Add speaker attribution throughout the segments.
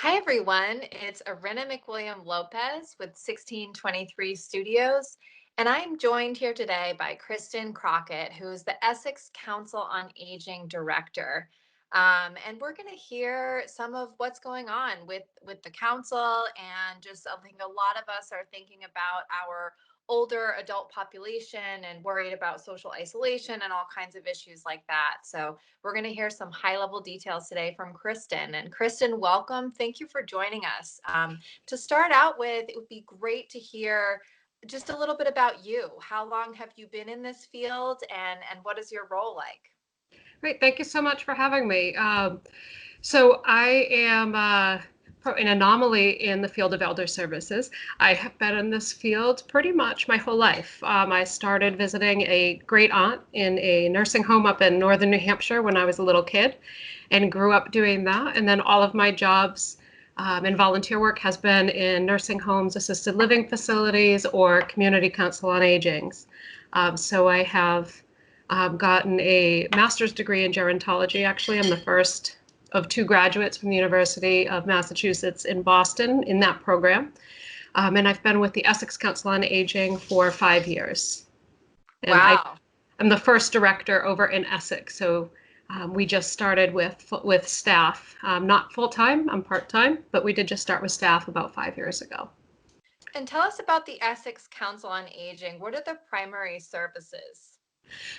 Speaker 1: Hi, everyone. It's Arena McWilliam Lopez with 1623 Studios, and I'm joined here today by Kristin Crocket, who is the Essex Council on Aging Director. And we're going to hear some of what's going on with the council, and just I think a lot of us are thinking about our older adult population and worried about social isolation and all kinds of issues like that. So we're going to hear some high level details today from Kristin. And Kristin, welcome. Thank you for joining us. To start out with, it would be great to hear just a little bit about you. How long have you been in this field, and what is your role like?
Speaker 2: Great, thank you so much for having me. So I am an anomaly in the field of elder services. I have been in this field pretty much my whole life. I started visiting a great aunt in a nursing home up in northern New Hampshire when I was a little kid and grew up doing that. And then all of my jobs and volunteer work has been in nursing homes, assisted living facilities, or community council on aging. So I have gotten a master's degree in gerontology. Actually, I'm the first of two graduates from the University of Massachusetts in Boston in that program. And I've been with the Essex Council on Aging for 5 years. And
Speaker 1: Wow.
Speaker 2: I'm the first director over in Essex. So we just started with staff, not full-time, I'm part-time, but we did just start with staff about 5 years ago.
Speaker 1: And tell us about the Essex Council on Aging. What are the primary services?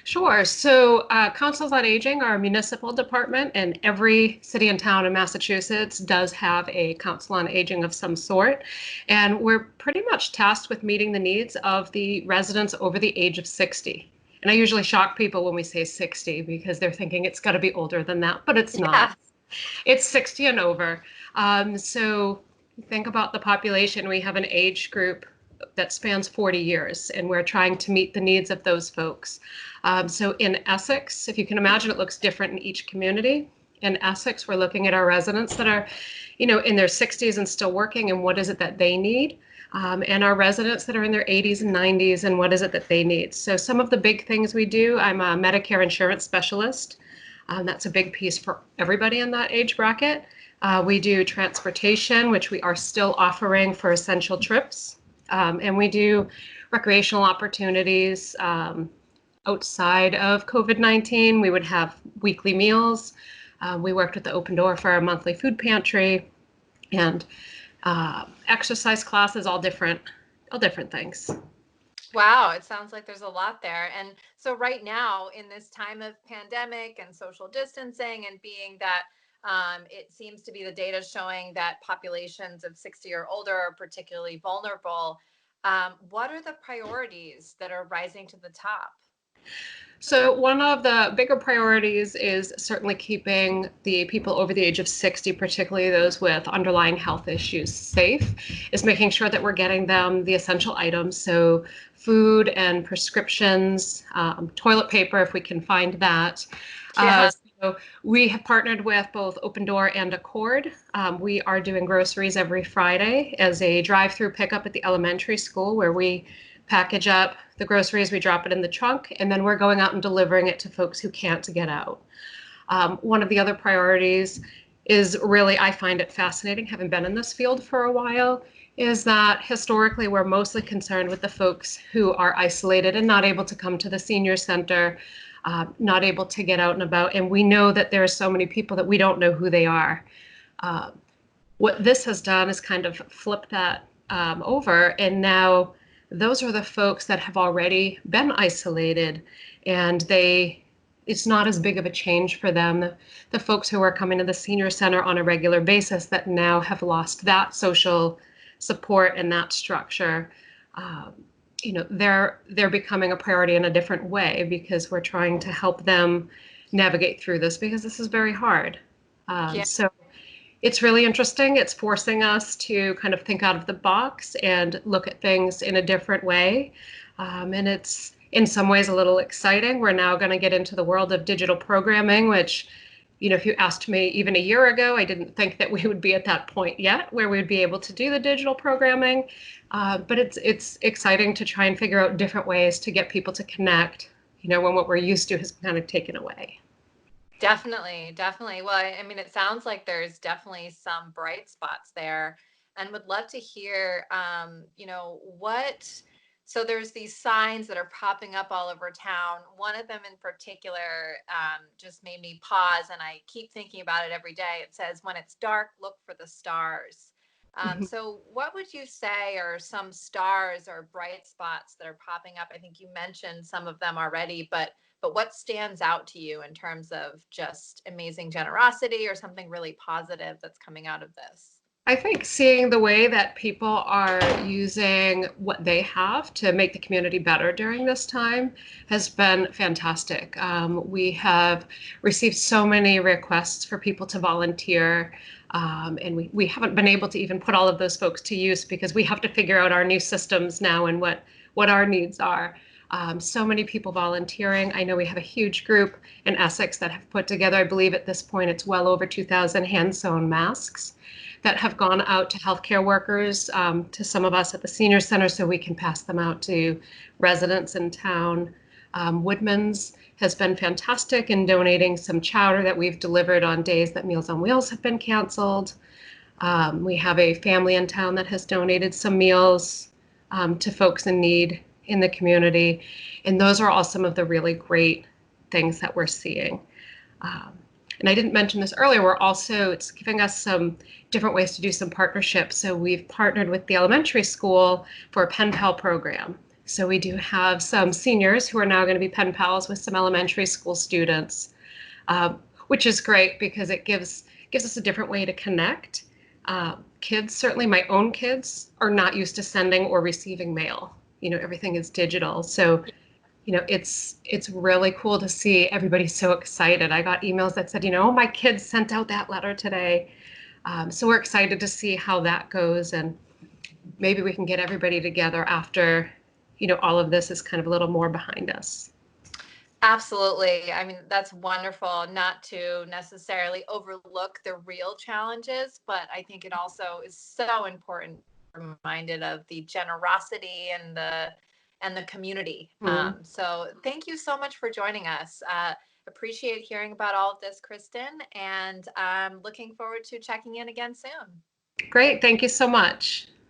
Speaker 2: Sure. So councils on aging are a municipal department, and every city and town in Massachusetts does have a council on aging of some sort. And we're pretty much tasked with meeting the needs of the residents over the age of 60. And I usually shock people when we say 60 because they're thinking it's got to be older than that, but it's not.
Speaker 1: Yeah.
Speaker 2: It's 60 and over. So think about the population. We have an age group that spans 40 years, and we're trying to meet the needs of those folks. So in Essex, if you can imagine, it looks different in each community. In Essex, we're looking at our residents that are, in their 60s and still working, and what is it that they need? And our residents that are in their 80s and 90s, and what is it that they need? So some of the big things we do, I'm a Medicare insurance specialist. That's a big piece for everybody in that age bracket. We do transportation, which we are still offering for essential trips. And we do recreational opportunities outside of COVID-19. We would have weekly meals. We worked with the Open Door for our monthly food pantry, and exercise classes, all different things.
Speaker 1: Wow, it sounds like there's a lot there. And so right now, in this time of pandemic and social distancing, and being that it seems to be the data showing that populations of 60 or older are particularly vulnerable, what are the priorities that are rising to the top?
Speaker 2: So one of the bigger priorities is certainly keeping the people over the age of 60, particularly those with underlying health issues, safe, is making sure that we're getting them the essential items. So food and prescriptions, toilet paper, if we can find that.
Speaker 1: Yeah.
Speaker 2: So we have partnered with both Open Door and Accord. We are doing groceries every Friday as a drive-through pickup at the elementary school, where we package up the groceries, we drop it in the trunk, and then we're going out and delivering it to folks who can't get out. One of the other priorities is really, I find it fascinating, having been in this field for a while, is that historically we're mostly concerned with the folks who are isolated and not able to come to the senior center, not able to get out and about. And we know that there are so many people that we don't know who they are. What this has done is kind of flip that over, and now those are the folks that have already been isolated, and it's not as big of a change for them. The folks who are coming to the senior center on a regular basis that now have lost that social support and that structure, they're becoming a priority in a different way, because we're trying to help them navigate through this, because this is very hard.
Speaker 1: Yeah.
Speaker 2: So it's really interesting. It's forcing us to kind of think out of the box and look at things in a different way. And it's in some ways a little exciting. We're now going to get into the world of digital programming, which, if you asked me even a year ago, I didn't think that we would be at that point yet where we'd be able to do the digital programming. But it's exciting to try and figure out different ways to get people to connect, when what we're used to has kind of taken away.
Speaker 1: Definitely, definitely. Well, I mean, it sounds like there's definitely some bright spots there, and would love to hear, so there's these signs that are popping up all over town. One of them in particular just made me pause, and I keep thinking about it every day. It says, "When it's dark, look for the stars." So, what would you say are some stars or bright spots that are popping up? I think you mentioned some of them already, but what stands out to you in terms of just amazing generosity or something really positive that's coming out of this?
Speaker 2: I think seeing the way that people are using what they have to make the community better during this time has been fantastic. We have received so many requests for people to volunteer, and we haven't been able to even put all of those folks to use because we have to figure out our new systems now and what our needs are. So many people volunteering. I know we have a huge group in Essex that have put together, I believe at this point, it's well over 2,000 hand-sewn masks that have gone out to healthcare workers, to some of us at the senior center, so we can pass them out to residents in town. Woodman's has been fantastic in donating some chowder that we've delivered on days that Meals on Wheels have been canceled. We have a family in town that has donated some meals to folks in need in the community. And those are all some of the really great things that we're seeing. Um, and I didn't mention this earlier, it's giving us some different ways to do some partnerships. So we've partnered with the elementary school for a pen pal program. So we do have some seniors who are now going to be pen pals with some elementary school students, which is great because it gives us a different way to connect. Kids, certainly my own kids, are not used to sending or receiving mail. Everything is digital. So it's really cool to see everybody so excited. I got emails that said, oh, my kids sent out that letter today. So we're excited to see how that goes, and maybe we can get everybody together after, all of this is kind of a little more behind us.
Speaker 1: Absolutely. I mean, that's wonderful not to necessarily overlook the real challenges, but I think it also is so important to be reminded of the generosity and the community.
Speaker 2: Mm.
Speaker 1: So thank you so much for joining us. Appreciate hearing about all of this, Kristen, and I'm looking forward to checking in again soon.
Speaker 2: Great. Thank you so much.